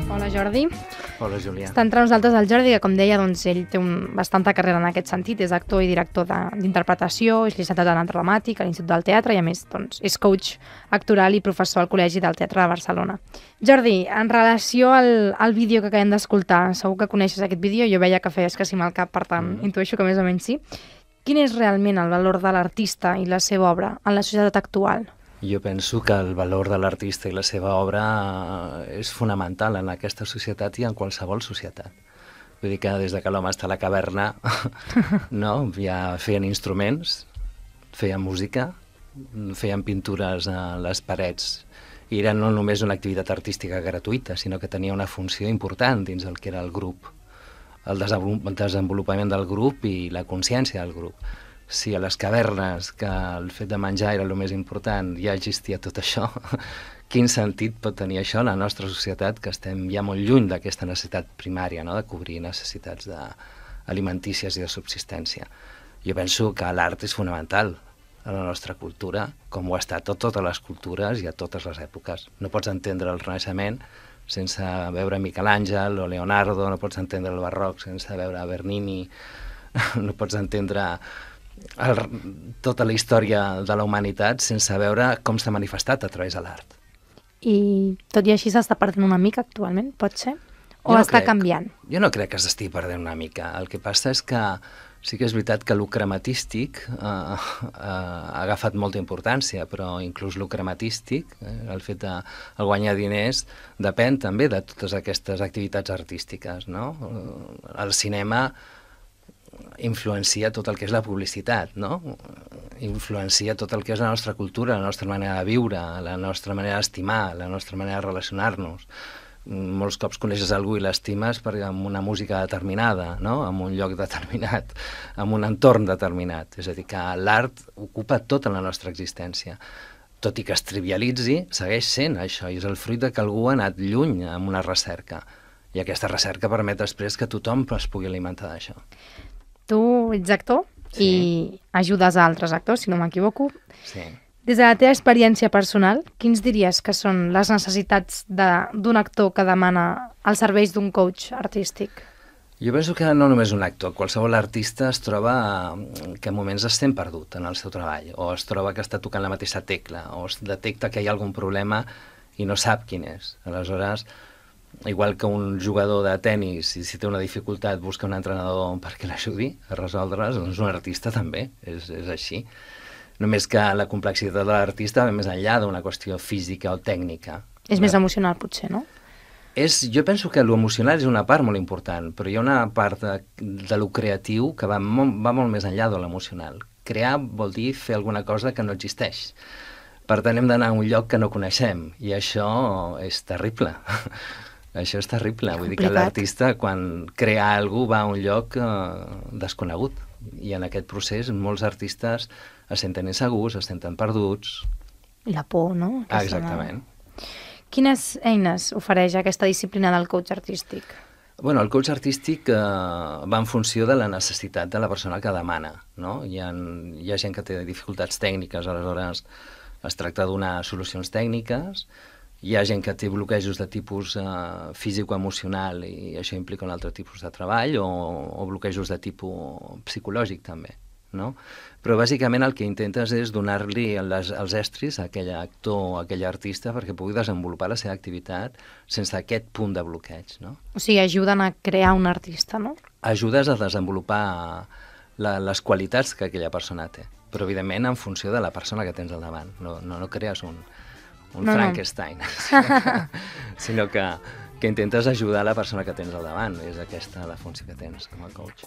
Hola, Jordi. Hola, Julià. Està entre nosaltres el Jordi, que com deia, doncs, ell té bastanta carrera en aquest sentit, és actor i director d'interpretació, és llicenciat en dramàtic a l'Institut del Teatre i, a més, doncs, és coach actoral i professor al Col·legi del Teatre de Barcelona. Jordi, en relació al vídeo que acabem d'escoltar, segur que coneixes aquest vídeo, jo veia que feies que sí amb el cap, per tant, intueixo que més o menys sí. Quin és realment el valor de l'artista i la seva obra en la societat actual? Jo penso que el valor de l'artista i la seva obra és fonamental en aquesta societat i en qualsevol societat. Vull dir que des que l'home està a la caverna no, ja feien instruments, feien música, feien pintures a les parets i era no només una activitat artística gratuïta, sinó que tenia una funció important dins el que era el grup, el desenvolupament del grup i la consciència del grup. Si a les cavernes, que el fet de menjar era el més important, ja existia tot això, quin sentit pot tenir això en la nostra societat, que estem ja molt lluny d'aquesta necessitat primària, no?, de cobrir necessitats alimentícies i de subsistència. Jo penso que l'art és fonamental a la nostra cultura, com ho ha estat a totes les cultures i a totes les èpoques. No pots entendre el Renaixement sense veure Miquel Àngel o Leonardo, no pots entendre el barroc sense veure Bernini, no pots entendre tota la història de la humanitat sense veure com s'ha manifestat a través de l'art. I tot i així s'està perdent una mica actualment, pot ser? O està canviant? Jo no crec que s'estigui perdent una mica. El que passa és que sí que és veritat que lo crematístic ha agafat molta importància, però inclús lo crematístic, el fet de guanyar diners, depèn també de totes aquestes activitats artístiques, no? El cinema influencia tot el que és la publicitat, no? Influencia tot el que és la nostra cultura, la nostra manera de viure, la nostra manera d'estimar, la nostra manera de relacionar-nos. Molts cops coneixes algú i l'estimes amb una música determinada, no?, en un lloc determinat, en un entorn determinat. És a dir, que l'art ocupa tota la nostra existència. Tot i que es trivialitzi, segueix sent això, i és el fruit de que algú ha anat lluny amb una recerca. I aquesta recerca permet després que tothom es pugui alimentar d'això. Tu ets actor i ajudes a altres actors, si no m'equivoco. Sí. Des de la teva experiència personal, quins diries que són les necessitats d'un actor que demana els serveis d'un coach artístic? Jo penso que no només un actor, qualsevol artista es troba que en moments es sent perdut en el seu treball, o es troba que està tocant la mateixa tecla, o es detecta que hi ha algun problema i no sap quin és. Aleshores, igual que un jugador de tennis, si té una dificultat, busca un entrenador perquè l'ajudi a resoldre's, doncs un artista també, és així. Només que la complexitat de l'artista va més enllà d'una qüestió física o tècnica. És més emocional, potser, no? Jo penso que l'emocional és una part molt important, però hi ha una part de lo creatiu que va molt més enllà de l'emocional. Crear vol dir fer alguna cosa que no existeix. Per tant, hem d'anar a un lloc que no coneixem, i això és terrible. Això és terrible, vull dir que l'artista quan crea alguna cosa va a un lloc desconegut i en aquest procés molts artistes es senten insegurs, es senten perduts. I la por, no? Exactament. Quines eines ofereix aquesta disciplina del coach artístic? Bueno, el coach artístic va en funció de la necessitat de la persona que demana, no? Hi ha gent que té dificultats tècniques, aleshores es tracta de donar solucions tècniques. Hi ha gent que té bloquejos de tipus físico-emocional i això implica un altre tipus de treball o bloquejos de tipus psicològic també, no? Però bàsicament el que intentes és donar-li els estris a aquell actor o a aquell artista perquè pugui desenvolupar la seva activitat sense aquest punt de bloqueig, no? O sigui, ajuden a crear un artista, no? Ajudes a desenvolupar les qualitats que aquella persona té, però evidentment en funció de la persona que tens al davant. No crees un Frankenstein, sinó que intentes ajudar la persona que tens al davant. És aquesta la funció que tens com a coach.